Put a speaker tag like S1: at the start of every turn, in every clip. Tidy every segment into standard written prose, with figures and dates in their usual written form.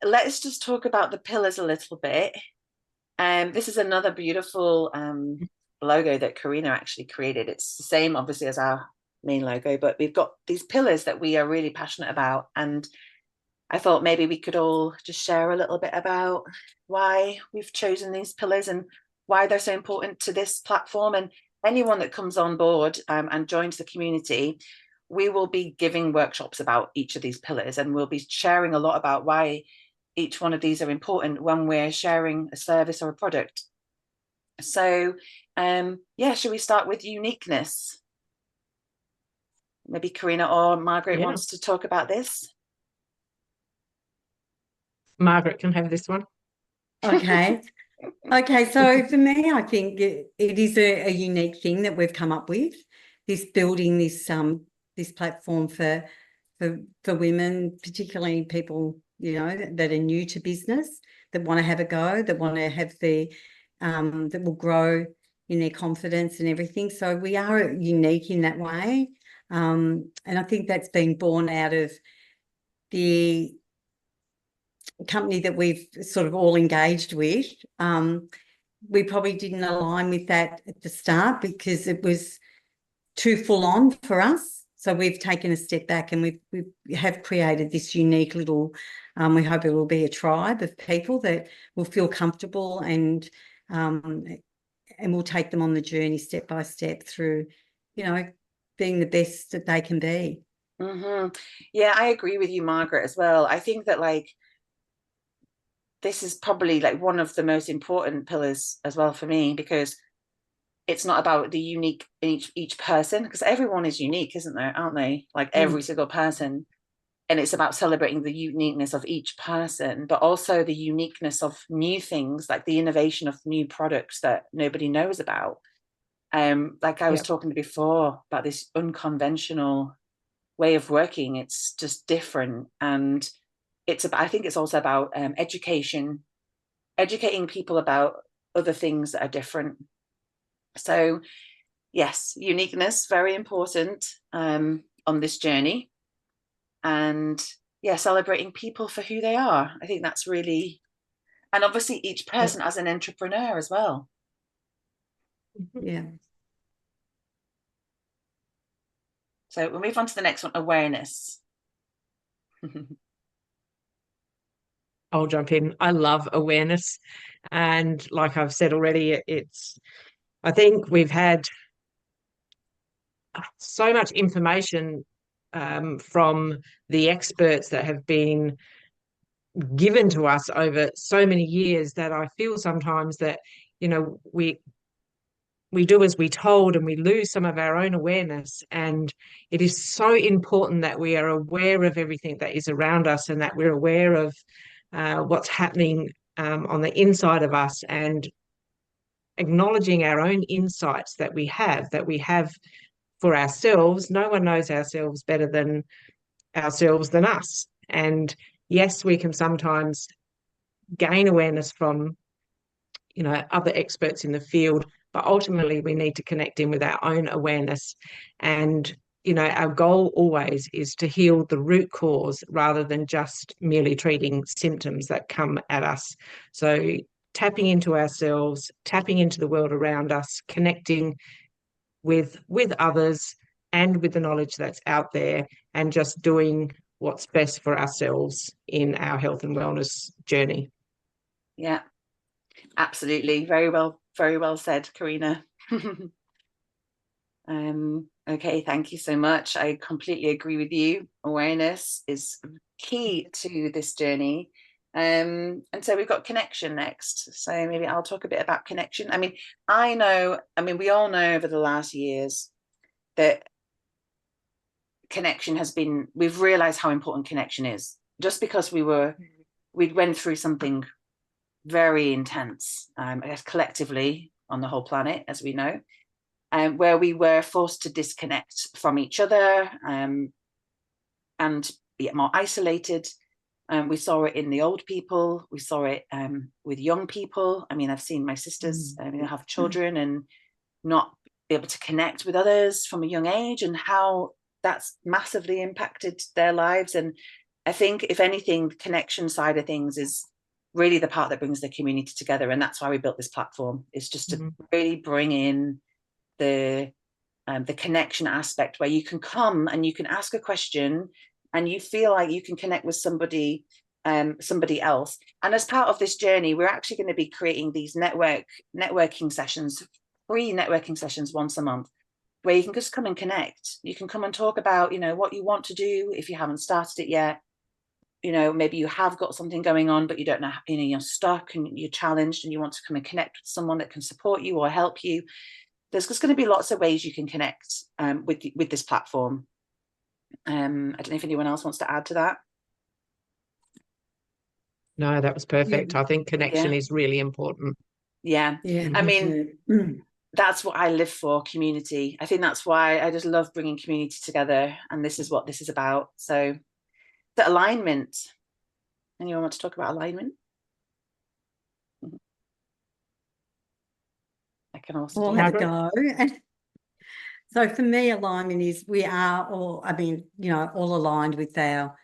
S1: let's just talk about the pillars a little bit. This is another beautiful logo that Karina actually created. It's the same, obviously, as our main logo, but we've got these pillars that we are really passionate about. And I thought maybe we could all just share a little bit about why we've chosen these pillars and why they're so important to this platform. And anyone that comes on board and joins the community, we will be giving workshops about each of these pillars, and we'll be sharing a lot about why each one of these are important when we're sharing a service or a product. So yeah, should we start with uniqueness? Maybe Karina or Margaret wants to talk about this.
S2: Margaret can have this one.
S3: Okay. Okay, so for me, I think it is a unique thing that we've come up with, this building this platform for women, particularly people, you know, that are new to business, that want to have a go, that want to have that will grow in their confidence and everything. So we are unique in that way. And I think that's been born out of the company that we've sort of all engaged with. We probably didn't align with that at the start because it was too full on for us. So we've taken a step back and we have created this unique little, we hope it will be a tribe of people that will feel comfortable and we'll take them on the journey step by step through, you know, being the best that they can be.
S1: Mm-hmm. Yeah, I agree with you, Margaret, as well. I think that like this is probably like one of the most important pillars as well for me, because it's not about the unique in each person, because everyone is unique, isn't there? Aren't they? Like every single person. And it's about celebrating the uniqueness of each person, but also the uniqueness of new things, like the innovation of new products that nobody knows about. Like I was talking before about this unconventional way of working. It's just different. And it's about, I think it's also about educating people about other things that are different. So yes, uniqueness, very important on this journey. And yeah, celebrating people for who they are. I think that's really, and obviously each person as an entrepreneur as well.
S3: Yeah.
S1: So we'll move on to the next one, awareness.
S2: I'll jump in. I love awareness. And like I've said already, I think we've had so much information from the experts that have been given to us over so many years that I feel sometimes that, you know, we do as we're told and we lose some of our own awareness. And it is so important that we are aware of everything that is around us and that we're aware of what's happening on the inside of us, and acknowledging our own insights that we have for ourselves. No one knows ourselves better than us. And yes, we can sometimes gain awareness from, you know, other experts in the field, but ultimately we need to connect in with our own awareness. And, you know, our goal always is to heal the root cause rather than just merely treating symptoms that come at us. So tapping into ourselves, tapping into the world around us, connecting with others and with the knowledge that's out there, and just doing what's best for ourselves in our health and wellness journey.
S1: Yeah, absolutely. Very well said, Karina. Okay, thank you so much. I completely agree with you. Awareness is key to this journey. And so we've got connection next. So maybe I'll talk a bit about connection. I mean, we all know over the last years that connection has been, we've realized how important connection is, just because we went through something very intense, I guess collectively on the whole planet, as we know, where we were forced to disconnect from each other and be more isolated. We saw it in the old people. We saw it with young people. I mean, I've seen my sisters have children and not be able to connect with others from a young age, and how that's massively impacted their lives. And I think if anything, the connection side of things is really the part that brings the community together. And that's why we built this platform, is just to really bring in the connection aspect, where you can come and you can ask a question and you feel like you can connect with somebody else. And as part of this journey, we're actually going to be creating these networking sessions, free networking sessions once a month, where you can just come and connect. You can come and talk about, you know, what you want to do if you haven't started it yet. You know, maybe you have got something going on, but you don't know, you know, you're stuck and you're challenged and you want to come and connect with someone that can support you or help you. There's just going to be lots of ways you can connect with this platform. I don't know if anyone else wants to add to that.
S2: No, that was perfect.
S3: Yeah.
S2: I think connection is really important.
S1: Yeah. I mean, that's what I live for, community. I think that's why I just love bringing community together. And this is what this is about. So the alignment. Anyone want to talk about alignment? I can also
S3: have a go. So for me, alignment is we are all, I mean, you know, all aligned with our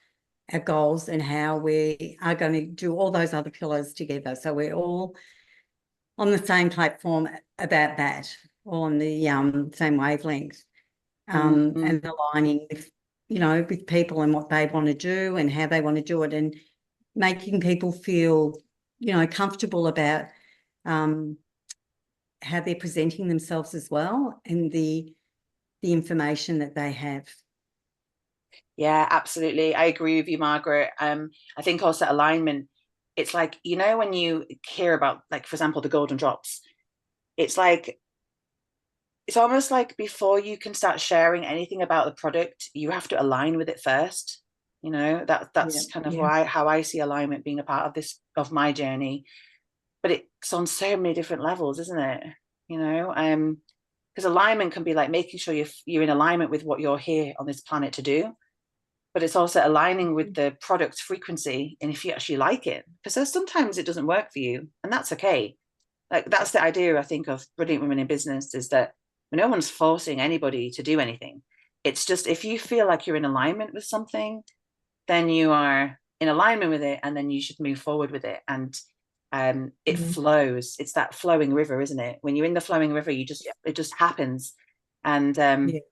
S3: goals and how we are going to do all those other pillars together. So we're all on the same platform about that, all on the same wavelength, and aligning with, you know, with people and what they want to do and how they want to do it, and making people feel, you know, comfortable about how they're presenting themselves as well, and the information that they have.
S1: Yeah, absolutely. I agree with you, Margaret. I think also alignment, it's like, you know, when you hear about, like, for example, the golden drops, it's like, it's almost like before you can start sharing anything about the product, you have to align with it first. You know, that's kind of how I see alignment being a part of this, of my journey. But it's on so many different levels, isn't it? You know, because alignment can be like making sure you're in alignment with what you're here on this planet to do, but it's also aligning with the product's frequency and if you actually like it, because sometimes it doesn't work for you, and that's okay. Like, that's the idea, I think, of Brilliant Women in Business, is that no one's forcing anybody to do anything. It's just, if you feel like you're in alignment with something, then you are in alignment with it, and then you should move forward with it. And it flows. It's that flowing river, isn't it? When you're in the flowing river, it just happens, and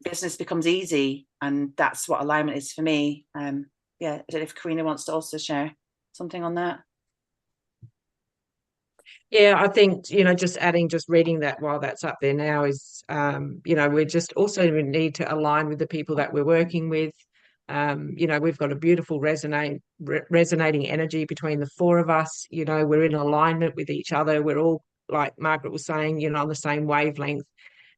S1: business becomes easy. And that's what alignment is for me. I don't know if Karina wants to also share something on that.
S2: Yeah, I think, you know, just reading that while that's up there now is, you know, we just also need to align with the people that we're working with. You know, we've got a beautiful resonating energy between the four of us. You know, we're in alignment with each other. We're all, like Margaret was saying, you know, on the same wavelength.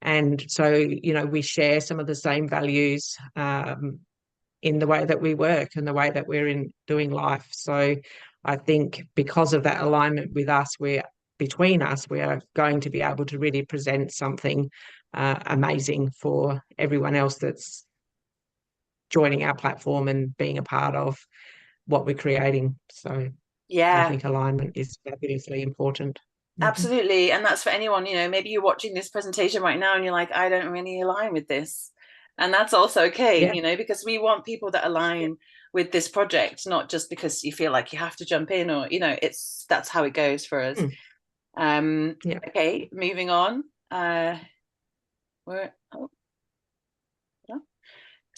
S2: And so, you know, we share some of the same values in the way that we work and the way that we're doing life. So I think because of that alignment with us, between us, we are going to be able to really present something amazing for everyone else that's joining our platform and being a part of what we're creating. So I think alignment is fabulously important.
S1: Absolutely. And that's for anyone, you know, maybe you're watching this presentation right now and you're like, I don't really align with this. And that's also okay, you know, because we want people that align with this project, not just because you feel like you have to jump in, or, you know, that's how it goes for us. Okay, moving on.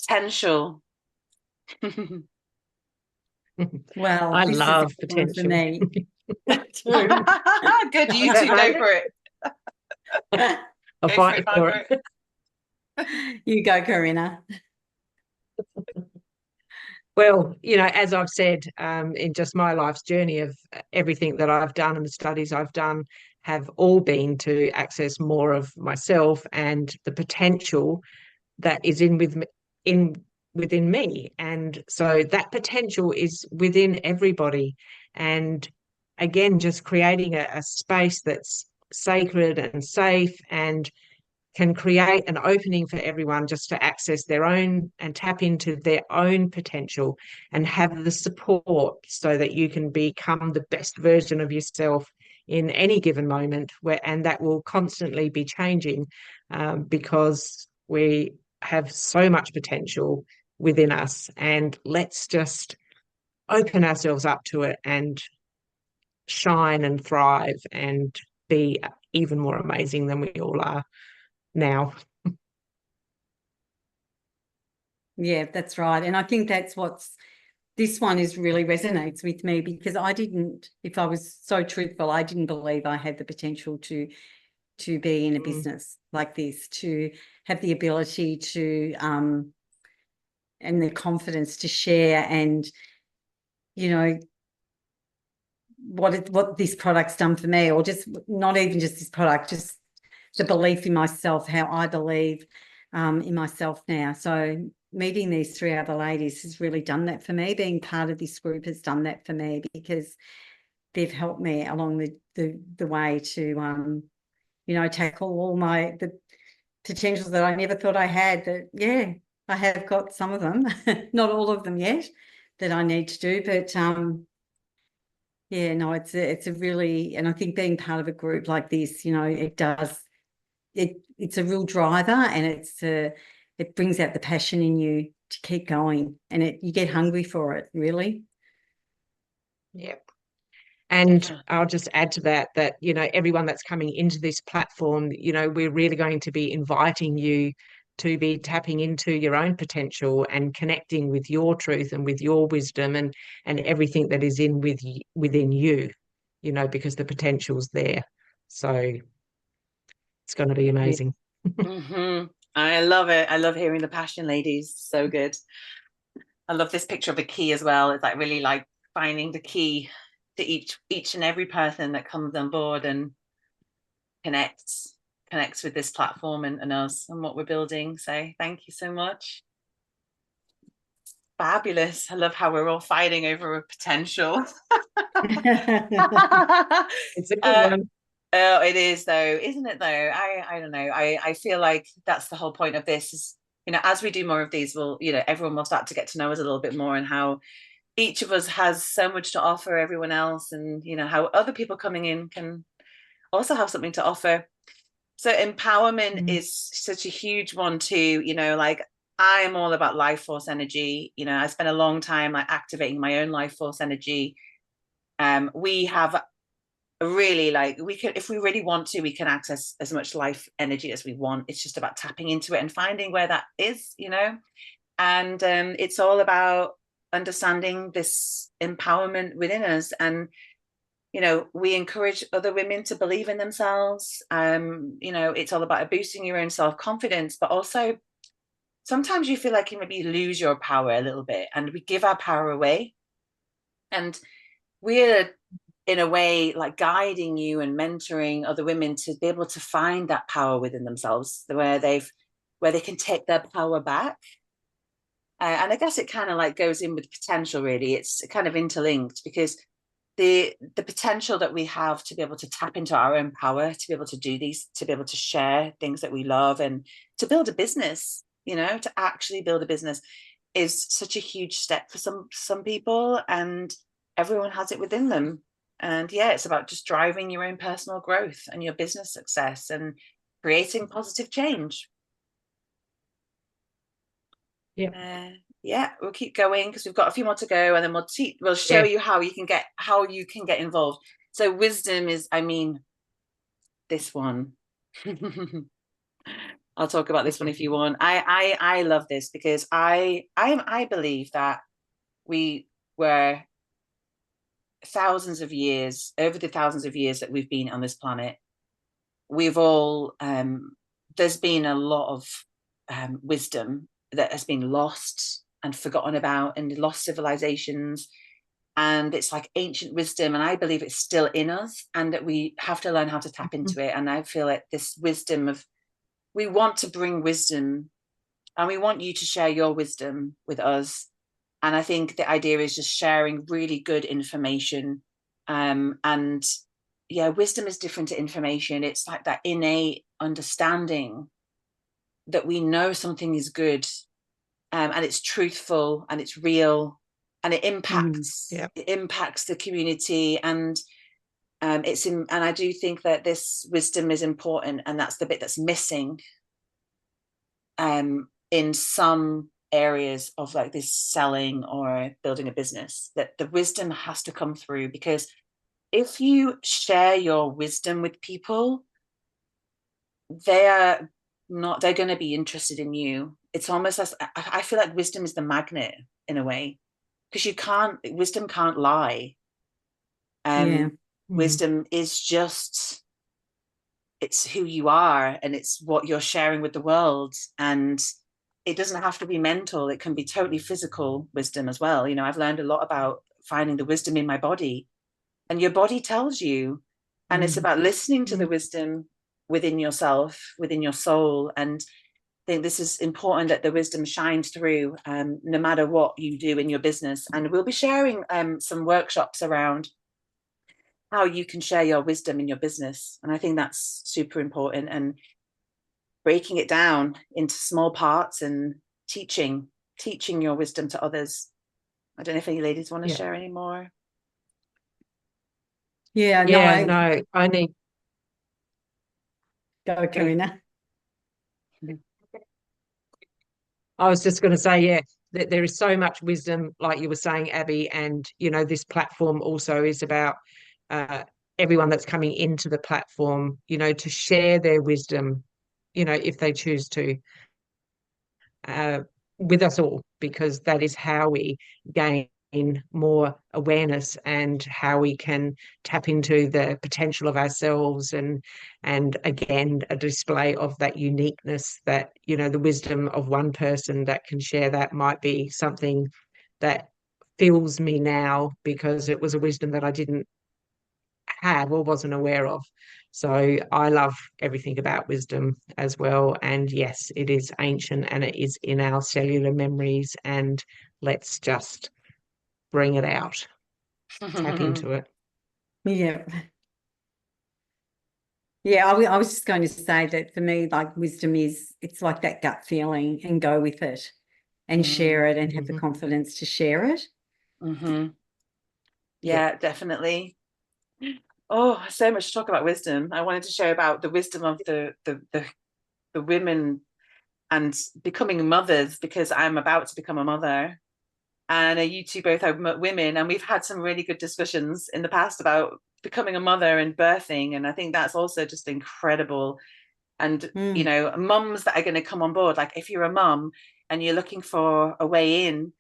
S1: Potential.
S3: Well,
S2: I
S3: this
S2: love
S3: is
S2: potential
S3: for me.
S1: Good, you two go for it.
S2: I'll fight for it.
S3: You go, Karina.
S2: Well, you know, as I've said, in just my life's journey of everything that I've done and the studies I've done have all been to access more of myself and the potential that is within me. And so that potential is within everybody. And again, just creating a space that's sacred and safe and can create an opening for everyone just to access their own and tap into their own potential and have the support so that you can become the best version of yourself in any given moment, and that will constantly be changing because we have so much potential within us. And let's just open ourselves up to it and shine and thrive and be even more amazing than we all are now.
S3: Yeah, that's right. And I think that's this one is really resonates with me, because if I was so truthful, I didn't believe I had the potential to be in a business like this, to have the ability to and the confidence to share, and what this product's done for me, or just not even just this product, just the belief in myself, how I believe in myself now. So meeting these 3 other ladies has really done that for me. Being part of this group has done that for me, because they've helped me along the way to tackle all the potentials that I never thought I had. That, yeah, I have got some of them, not all of them yet, that I need to do, but yeah, no, it's a really, and I think being part of a group like this, it's a real driver, and it brings out the passion in you to keep going, and you get hungry for it, really.
S2: Yep. And I'll just add to that, everyone that's coming into this platform, we're really going to be inviting you to be tapping into your own potential and connecting with your truth and with your wisdom and everything that is within you, because the potential's there. So it's going to be amazing.
S1: I love it. I love hearing the passion, ladies. So good. I love this picture of the key as well. It's like really like finding the key to each and every person that comes on board and connects with this platform and us and what we're building. So thank you so much. Fabulous. I love how we're all fighting over a potential.
S2: It's a good one.
S1: Oh, it is though, isn't it though? I don't know. I feel like that's the whole point of this is, as we do more of these, everyone will start to get to know us a little bit more, and how each of us has so much to offer everyone else, and how other people coming in can also have something to offer. So empowerment is such a huge one too. Like I'm all about life force energy. I spent a long time like activating my own life force energy. We have really we could, if we really want to, we can access as much life energy as we want. It's just about tapping into it and finding where that is, and it's all about understanding this empowerment within us. And we encourage other women to believe in themselves. It's all about boosting your own self-confidence, but also sometimes you feel like you maybe lose your power a little bit, and we give our power away, and we're in a way like guiding you and mentoring other women to be able to find that power within themselves, where they can take their power back. And I guess it kind of like goes in with potential, really. It's kind of interlinked, because the potential that we have to be able to tap into our own power, to be able to do these, to be able to share things that we love, and to build a business, to actually build a business, is such a huge step for some people, and everyone has it within them. And yeah, it's about just driving your own personal growth and your business success and creating positive change. Yeah, we'll keep going because we've got a few more to go, and then we'll show you how you can get involved. So wisdom is, this one. I'll talk about this one if you want. I love this because I believe that we were over the thousands of years that we've been on this planet, we've all there's been a lot of wisdom that has been lost and forgotten about, and lost civilizations, and it's like ancient wisdom, and I believe it's still in us, and that we have to learn how to tap into it. And I feel like this wisdom we want to bring wisdom, and we want you to share your wisdom with us. And I think the idea is just sharing really good information. And yeah, wisdom is different to information. It's like that innate understanding that we know something is good, and it's truthful, and it's real, and it impacts the community. And and I do think that this wisdom is important, and that's the bit that's missing in some areas of like this selling or building a business, that the wisdom has to come through, because if you share your wisdom with people, they're going to be interested in you. It's almost as, I feel like wisdom is the magnet in a way, because wisdom can't lie.
S3: Yeah.
S1: Wisdom is just, it's who you are, and it's what you're sharing with the world. And it doesn't have to be mental. It can be totally physical wisdom as well. You know, I've learned a lot about finding the wisdom in my body, and your body tells you, and it's about listening to the wisdom within yourself, within your soul. And I think this is important, that the wisdom shines through, no matter what you do in your business. And we'll be sharing some workshops around how you can share your wisdom in your business. And I think that's super important, and breaking it down into small parts and teaching your wisdom to others. I don't know if any ladies want to share any more.
S3: Yeah,
S2: no, I need
S3: go, Karina.
S2: I was just going to say, yeah, that there is so much wisdom, like you were saying, Abby, and you know, this platform also is about everyone that's coming into the platform, you know, to share their wisdom, you know, if they choose to, with us all, because that is how we gain more awareness and how we can tap into the potential of ourselves, and again, a display of that uniqueness, that, you know, the wisdom of one person that can share that might be something that fills me now because it was a wisdom that I didn't have or wasn't aware of. So I love everything about wisdom as well. And yes, it is ancient and it is in our cellular memories, and let's just bring it out, tap into it.
S3: Yeah. Yeah, I was just going to say that for me, like, wisdom is, it's like that gut feeling, and go with it and share it and have the confidence to share it.
S1: Yeah, definitely. Oh, so much to talk about wisdom. I wanted to share about the wisdom of the women and becoming mothers, because I'm about to become a mother. And you two both are women, and we've had some really good discussions in the past about becoming a mother and birthing. And I think that's also just incredible. And, you know, mums that are going to come on board, like if you're a mum and you're looking for a way in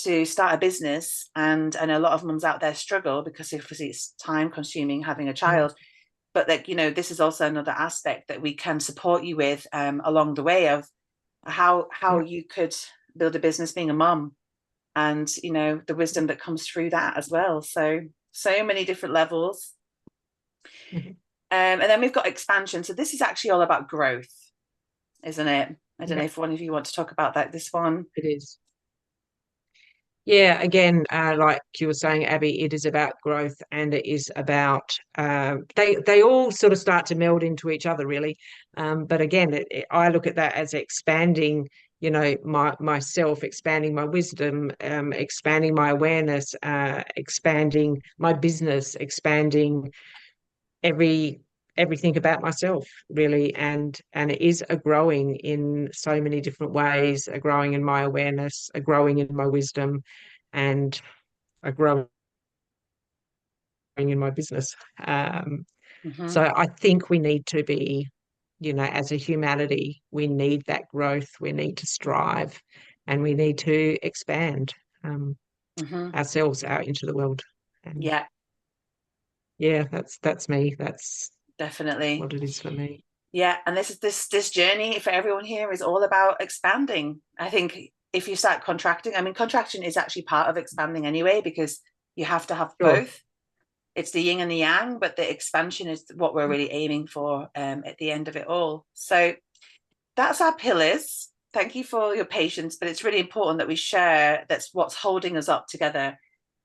S1: to start a business, and a lot of mums out there struggle because obviously it's time consuming having a child. But like, you know, this is also another aspect that we can support you with along the way of how you could build a business being a mum, and, you know, the wisdom that comes through that as well. So many different levels. And then we've got expansion. So this is actually all about growth, isn't it? I don't know if one of you want to talk about that, this one.
S2: It is. Yeah, again, like you were saying, Abby, it is about growth, and it is about they all sort of start to meld into each other, really. But again, I look at that as expanding, you know, myself, expanding my wisdom, expanding my awareness, expanding my business, expanding everything about myself, really. And it is a growing in so many different ways, a growing in my awareness, a growing in my wisdom, and a growing in my business. So I think we need to be, you know, as a humanity, we need that growth, we need to strive, and we need to expand ourselves out into the world. And yeah, that's me. That's
S1: definitely
S2: what it is for me.
S1: Yeah, and this journey for everyone here is all about expanding. I think if you start contracting, I mean, contraction is actually part of expanding anyway, because you have to have both. It's the yin and the yang, but the expansion is what we're really aiming for at the end of it all. So that's our pillars. Thank you for your patience, but it's really important that we share that's what's holding us up together.